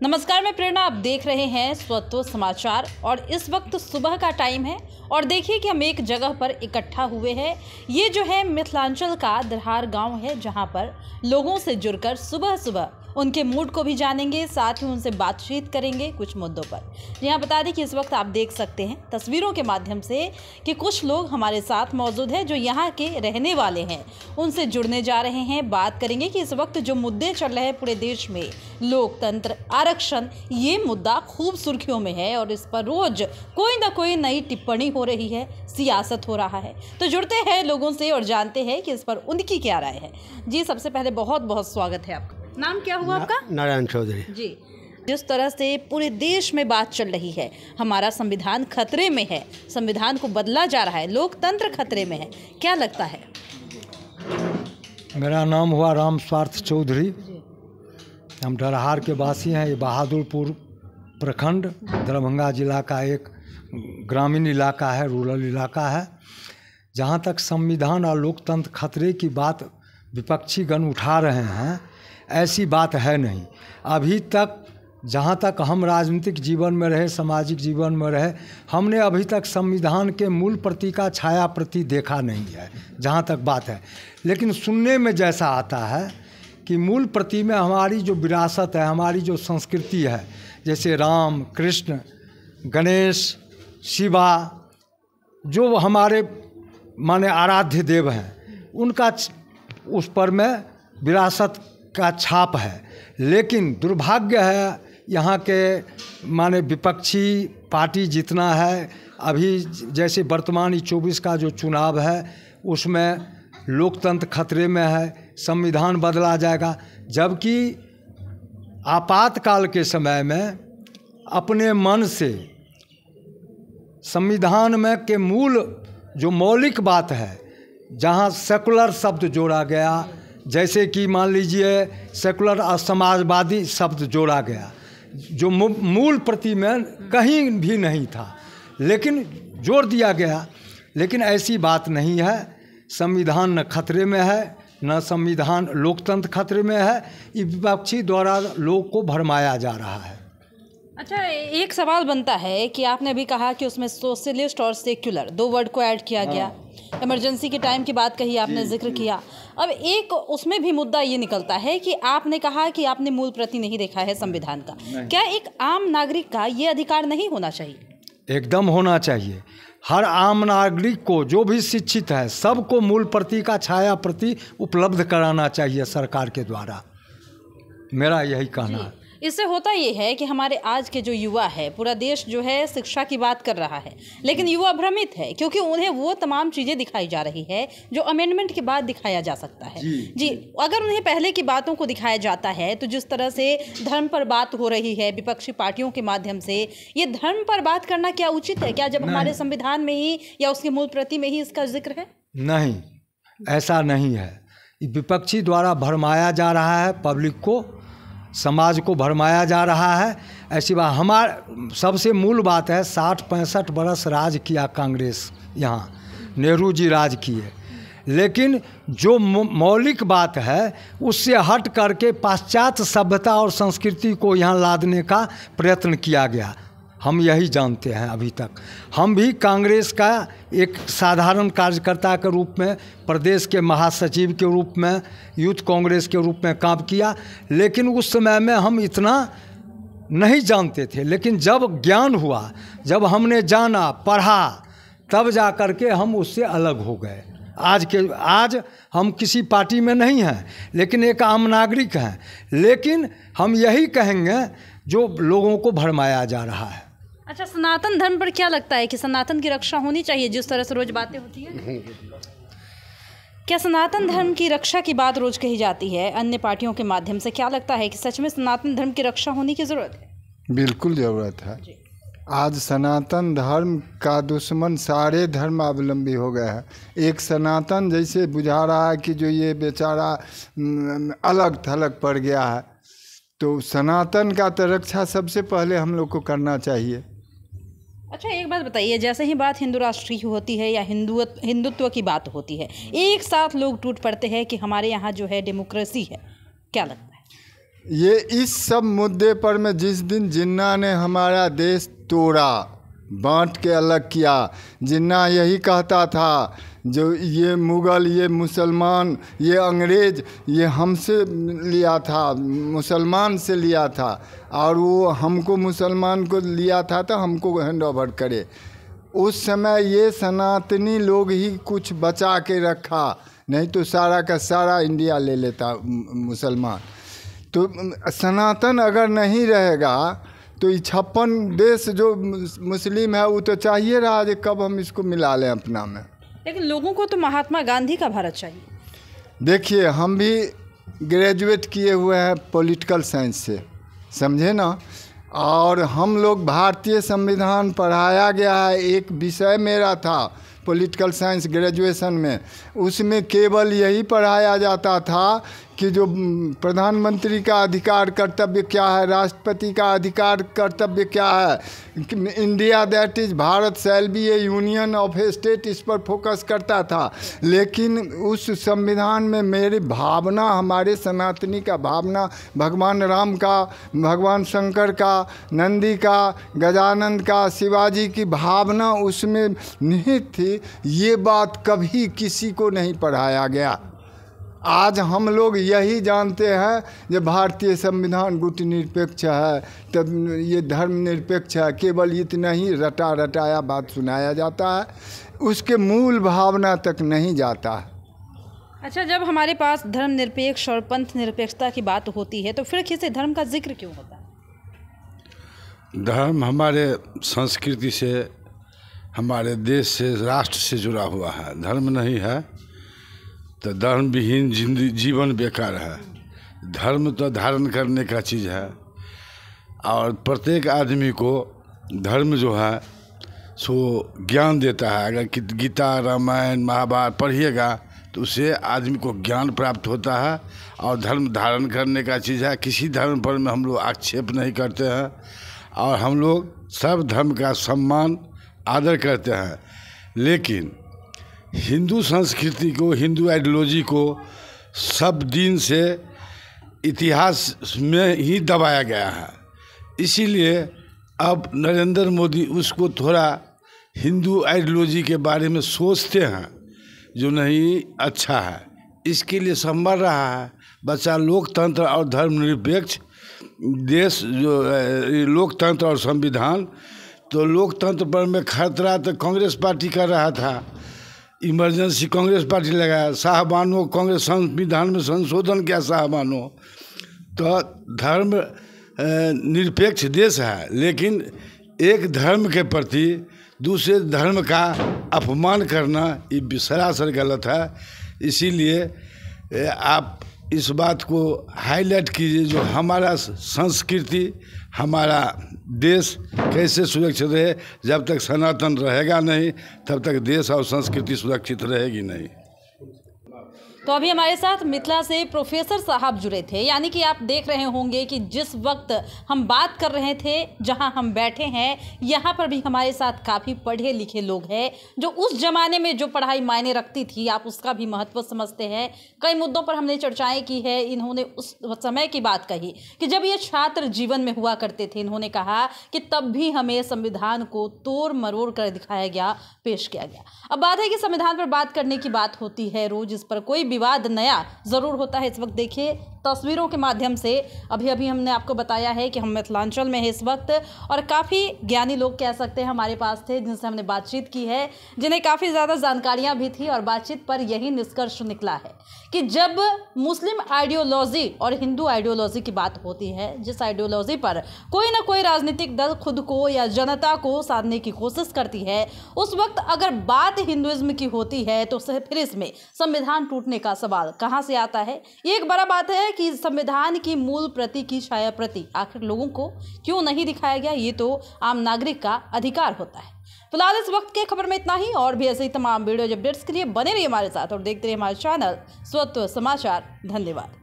नमस्कार, मैं प्रेरणा। आप देख रहे हैं स्वत्व समाचार और इस वक्त सुबह का टाइम है और देखिए कि हम एक जगह पर इकट्ठा हुए हैं। ये जो है मिथिलांचल का दरहार गांव है, जहां पर लोगों से जुड़कर सुबह सुबह उनके मूड को भी जानेंगे, साथ ही उनसे बातचीत करेंगे कुछ मुद्दों पर। यहाँ बता दें कि इस वक्त आप देख सकते हैं तस्वीरों के माध्यम से कि कुछ लोग हमारे साथ मौजूद हैं जो यहाँ के रहने वाले हैं। उनसे जुड़ने जा रहे हैं, बात करेंगे कि इस वक्त जो मुद्दे चल रहे हैं पूरे देश में, लोकतंत्र, आरक्षण, ये मुद्दा खूब सुर्खियों में है और इस पर रोज कोई ना कोई नई टिप्पणी हो रही है, सियासत हो रहा है। तो जुड़ते हैं लोगों से और जानते हैं कि इस पर उनकी क्या राय है। जी, सबसे पहले बहुत बहुत स्वागत है आपका। नाम क्या हुआ आपका? नारायण चौधरी जी। जिस तरह से पूरे देश में बात चल रही है, हमारा संविधान खतरे में है, संविधान को बदला जा रहा है, लोकतंत्र खतरे में है, क्या लगता है? मेरा नाम हुआ राम स्वार्थ चौधरी। हम डरहार के वासी हैं। ये बहादुरपुर प्रखंड दरभंगा जिला का एक ग्रामीण इलाका है, रूरल इलाका है। जहाँ तक संविधान और लोकतंत्र खतरे की बात विपक्षी गण उठा रहे हैं, ऐसी बात है नहीं। अभी तक जहाँ तक हम राजनीतिक जीवन में रहे, सामाजिक जीवन में रहे, हमने अभी तक संविधान के मूल प्रति का छाया प्रति देखा नहीं है, जहाँ तक बात है। लेकिन सुनने में जैसा आता है कि मूल प्रति में हमारी जो विरासत है, हमारी जो संस्कृति है, जैसे राम, कृष्ण, गणेश, शिवा, जो हमारे माने आराध्य देव हैं, उनका उस पर में विरासत का छाप है। लेकिन दुर्भाग्य है यहाँ के माने विपक्षी पार्टी जितना है, अभी जैसे वर्तमान 24 का जो चुनाव है उसमें लोकतंत्र खतरे में है, संविधान बदला जाएगा। जबकि आपातकाल के समय में अपने मन से संविधान में के मूल जो मौलिक बात है, जहाँ सेकुलर शब्द जोड़ा गया, जैसे कि मान लीजिए सेकुलर और समाजवादी शब्द जोड़ा गया, जो मूल प्रति में कहीं भी नहीं था, लेकिन जोड़ दिया गया। लेकिन ऐसी बात नहीं है। संविधान न खतरे में है, न संविधान लोकतंत्र खतरे में है। ये विपक्षी द्वारा लोग को भरमाया जा रहा है। अच्छा, एक सवाल बनता है कि आपने अभी कहा कि उसमें सोशलिस्ट और सेक्युलर दो वर्ड को ऐड किया गया, इमरजेंसी के टाइम की बात कही आपने, जिक्र किया। अब एक उसमें भी मुद्दा ये निकलता है कि आपने कहा कि आपने मूल प्रति नहीं देखा है संविधान का। क्या एक आम नागरिक का ये अधिकार नहीं होना चाहिए? एकदम होना चाहिए। हर आम नागरिक को, जो भी शिक्षित है, सबको मूल प्रति का छाया प्रति उपलब्ध कराना चाहिए सरकार के द्वारा। मेरा यही कहना है। इससे होता ये है कि हमारे आज के जो युवा है, पूरा देश जो है शिक्षा की बात कर रहा है, लेकिन युवा भ्रमित है क्योंकि उन्हें वो तमाम चीज़ें दिखाई जा रही है जो अमेंडमेंट के बाद दिखाया जा सकता है। जी, अगर उन्हें पहले की बातों को दिखाया जाता है तो जिस तरह से धर्म पर बात हो रही है विपक्षी पार्टियों के माध्यम से, ये धर्म पर बात करना क्या उचित है? क्या जब हमारे संविधान में ही या उसके मूल प्रति में ही इसका जिक्र है? नहीं, ऐसा नहीं है। विपक्षी द्वारा भरमाया जा रहा है, पब्लिक को, समाज को भरमाया जा रहा है। ऐसी बात, हमारा सबसे मूल बात है, 60-65 बरस राज किया कांग्रेस, यहाँ नेहरू जी राज किए, लेकिन जो मौलिक बात है उससे हट करके पाश्चात्य सभ्यता और संस्कृति को यहाँ लादने का प्रयत्न किया गया। हम यही जानते हैं। अभी तक हम भी कांग्रेस का एक साधारण कार्यकर्ता के रूप में, प्रदेश के महासचिव के रूप में, यूथ कांग्रेस के रूप में काम किया, लेकिन उस समय में हम इतना नहीं जानते थे। लेकिन जब ज्ञान हुआ, जब हमने जाना, पढ़ा, तब जा कर के हम उससे अलग हो गए। आज हम किसी पार्टी में नहीं हैं, लेकिन एक आम नागरिक हैं। लेकिन हम यही कहेंगे जो लोगों को भरमाया जा रहा है। अच्छा, सनातन धर्म पर क्या लगता है कि सनातन की रक्षा होनी चाहिए? जिस तरह से रोज बातें होती है, क्या सनातन धर्म की रक्षा की बात रोज कही जाती है अन्य पार्टियों के माध्यम से? क्या लगता है कि सच में सनातन धर्म की रक्षा होने की जरूरत है? बिल्कुल ज़रूरत है। आज सनातन धर्म का दुश्मन सारे धर्मावलंबी हो गए हैं। एक सनातन जैसे बुझा रहा है कि जो ये बेचारा अलग थलग पड़ गया है, तो सनातन का तो रक्षा सबसे पहले हम लोग को करना चाहिए। अच्छा, एक बात बताइए, जैसे ही बात हिंदू राष्ट्रीय होती है या हिंदुत्व की बात होती है, एक साथ लोग टूट पड़ते हैं कि हमारे यहाँ जो है डेमोक्रेसी है। क्या लगता है? ये इस सब मुद्दे पर में जिस दिन जिन्ना ने हमारा देश तोड़ा, बांट के अलग किया, जिन्ना यही कहता था जो ये मुग़ल, ये मुसलमान, ये अंग्रेज़, ये हमसे लिया था, मुसलमान से लिया था, और वो हमको मुसलमान को लिया था तो हमको हैंड ओवर करे। उस समय ये सनातनी लोग ही कुछ बचा के रखा, नहीं तो सारा का सारा इंडिया ले लेता मुसलमान। तो सनातन अगर नहीं रहेगा तो 56 देश जो मुस्लिम है वो तो चाहिए रहा कि कब हम इसको मिला लें अपना में। लेकिन लोगों को तो महात्मा गांधी का भारत चाहिए। देखिए, हम भी ग्रेजुएट किए हुए हैं पॉलिटिकल साइंस से, समझे ना, और हम लोग भारतीय संविधान पढ़ाया गया है। एक विषय मेरा था पॉलिटिकल साइंस ग्रेजुएशन में, उसमें केवल यही पढ़ाया जाता था कि जो प्रधानमंत्री का अधिकार कर्तव्य क्या है, राष्ट्रपति का अधिकार कर्तव्य क्या है, India that is Bharat shall be A union of A state, इस पर फोकस करता था। लेकिन उस संविधान में मेरी भावना, हमारे सनातनी का भावना, भगवान राम का, भगवान शंकर का, नंदी का, गजानंद का, शिवाजी की भावना उसमें निहित थी। ये बात कभी किसी को नहीं पढ़ाया गया। आज हम लोग यही जानते हैं कि भारतीय संविधान गुटनिरपेक्ष है, तब ये धर्मनिरपेक्ष है, केवल इतना ही रटा रटाया बात सुनाया जाता है, उसके मूल भावना तक नहीं जाता है। अच्छा, जब हमारे पास धर्मनिरपेक्ष और पंथ निरपेक्षता की बात होती है तो फिर किसी धर्म का जिक्र क्यों होता है? धर्म हमारे संस्कृति से, हमारे देश से, राष्ट्र से जुड़ा हुआ है। धर्म नहीं है तो धर्म विहीन जीवन बेकार है। धर्म तो धारण करने का चीज़ है, और प्रत्येक आदमी को धर्म जो है सो ज्ञान देता है। अगर गीता, रामायण, महाभारत पढ़िएगा तो उससे आदमी को ज्ञान प्राप्त होता है, और धर्म धारण करने का चीज़ है। किसी धर्म पर में हम लोग आक्षेप नहीं करते हैं, और हम लोग सब धर्म का सम्मान आदर करते हैं। लेकिन हिंदू संस्कृति को, हिंदू आइडियोलॉजी को सब दिन से इतिहास में ही दबाया गया है। इसीलिए अब नरेंद्र मोदी उसको थोड़ा हिंदू आइडियोलॉजी के बारे में सोचते हैं, जो नहीं अच्छा है। इसके लिए संभल रहा है बच्चा लोकतंत्र और धर्मनिरपेक्ष देश, जो लोकतंत्र और संविधान। तो लोकतंत्र पर में खतरा तो कांग्रेस पार्टी कर रहा था, इमरजेंसी कांग्रेस पार्टी लगाया, साहबानों कांग्रेस संविधान में संशोधन किया साहबानों। तो धर्म निरपेक्ष देश है, लेकिन एक धर्म के प्रति दूसरे धर्म का अपमान करना ये सरासर गलत है। इसीलिए आप इस बात को हाईलाइट कीजिए, जो हमारा संस्कृति, हमारा देश कैसे सुरक्षित रहे। जब तक सनातन रहेगा नहीं तब तक देश और संस्कृति सुरक्षित रहेगी नहीं। तो अभी हमारे साथ मिथिला से प्रोफेसर साहब जुड़े थे। यानी कि आप देख रहे होंगे कि जिस वक्त हम बात कर रहे थे, जहां हम बैठे हैं, यहाँ पर भी हमारे साथ काफ़ी पढ़े लिखे लोग हैं, जो उस ज़माने में जो पढ़ाई मायने रखती थी, आप उसका भी महत्व समझते हैं। कई मुद्दों पर हमने चर्चाएं की है। इन्होंने उस समय की बात कही कि जब ये छात्र जीवन में हुआ करते थे, इन्होंने कहा कि तब भी हमें संविधान को तोड़ मरोड़ कर दिखाया गया, पेश किया गया। अब बात है कि संविधान पर बात करने की बात होती है, रोज़ इस पर कोई विवाद नया ज़रूर होता है। इस वक्त देखिए तस्वीरों के माध्यम से, अभी अभी हमने आपको बताया है कि हम मिथिलांचल में है इस वक्त, और काफ़ी ज्ञानी लोग कह सकते हैं हमारे पास थे जिनसे हमने बातचीत की है, जिन्हें काफ़ी ज़्यादा जानकारियां भी थी। और बातचीत पर यही निष्कर्ष निकला है कि जब मुस्लिम आइडियोलॉजी और हिंदू आइडियोलॉजी की बात होती है, जिस आइडियोलॉजी पर कोई ना कोई राजनीतिक दल खुद को या जनता को साधने की कोशिश करती है, उस वक्त अगर बात हिंदुइज्म की होती है तो फिर इसमें संविधान टूटने का सवाल कहाँ से आता है। ये एक बड़ा बात है कि संविधान की मूल प्रति की छाया प्रति आखिर लोगों को क्यों नहीं दिखाया गया। ये तो आम नागरिक का अधिकार होता है। फिलहाल इस वक्त के खबर में इतना ही, और भी ऐसे ही तमाम वीडियो अपडेट्स के लिए बने रहिए हमारे साथ और देखते रहिए हमारे चैनल स्वत्व समाचार। धन्यवाद।